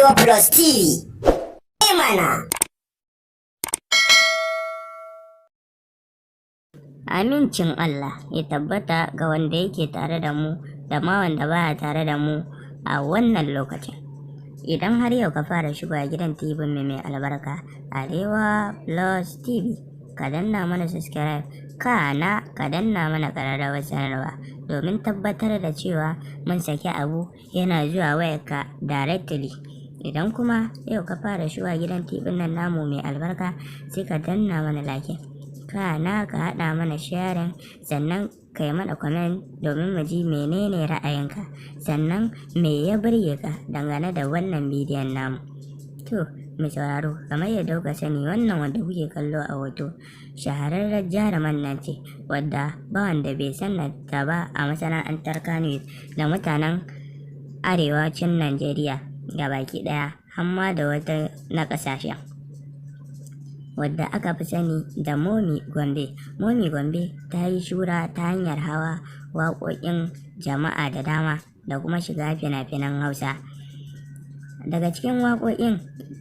Arewa Plus TV. Mana. Amincin Allah ya tabbata ga wanda yake tare da mu da ma wanda baya tare da mu a wannan lokacin. Idan har yau ka fara shigowa gidan TV mai albarka Arewa Plus TV, ka danna mana subscribe, kana ka danna mana ƙararrawar sanarwa domin tabbatar da cewa mun saki abu yana zuwa wayarka directly. Idan kuma yau ka fara shigowa gidan TV nan namu mai albarka, sai ka danna mana like, kana ka haɗa mana sharing, sannan ka yi mana comment domin mu ji menene ra'ayinka, sannan me ya burge ka dangane da wannan bidiyon namu. To, mai sauraro, kamar yadda kuka sani, wannan wanda kuke kallo a hoto shahararren jaruman nan ce wadda ba wanda bai san ta ba a masana'antar Kano da mutanen arewacin Najeriya gabaki ɗaya, hamma da wata na ƙasashen, wadda aka fi sani da Momi Gombe. Momi Gombe ta yi shura ta hanyar hawa waƙoƙin jama'a da dama da kuma shiga fina-finan Hausa. Daga cikin waƙoƙin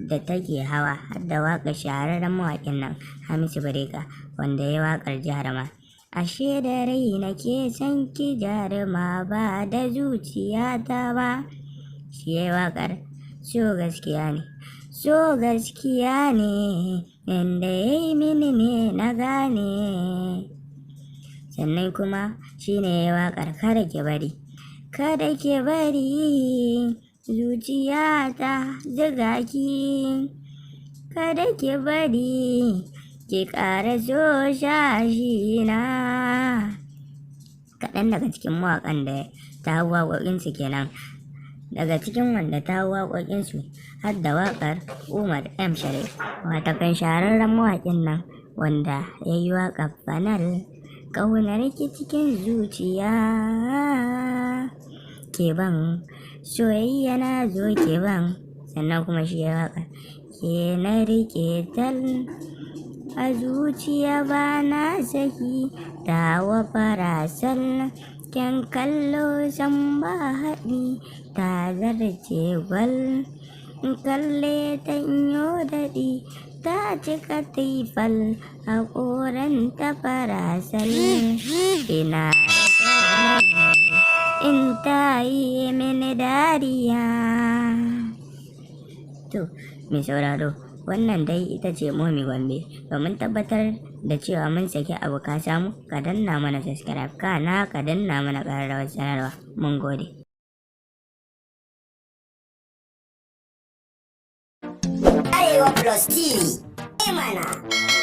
da take hawa har da waƙar shahararren mawaƙin nan Hamisu Breaker, wanda ya waƙar Jaruma. Ashe da rai nake son ki jaruma, ba da zuciyata ba. Shi ya waƙar So gaskiya ne, so gaskiya ne, inda ya yi mini ne na gane. Sannan kuma shi ne ya waƙar Kada ki bari, kada ki bari zuciya ta zuga ki, kada ki bari ki ƙara so shashi na. Kaɗan daga cikin mawaƙan da ta hau waƙoƙinsu kenan. Daga cikin wanda ta hau waƙoƙinsu har da waƙar Umar M. Sharif, watakan shahararren mawaƙin nan wanda ya yi waƙar Fanal, ƙaunar ki cikin zuciya ke ban, soyayya na zo ke ban. Sannan kuma shi ya waƙar ke na riƙe tal a zuciya ba na saki, tawa farasal kyan kallo san ba haɗi, ta zarce gwal kalle ta yo daɗi, ta cika tifal haƙoran ta farasal, ina in ta yi mini dariya. To, mai sauraro, wannan dai ita ce Momi Gombe. Domin tabbatar da cewa mun saki abu ka samu, ka danna mana subscribe, kana ka danna mana ƙararrawar sanarwa. Mun gode. Arewa Plus TV. Mana.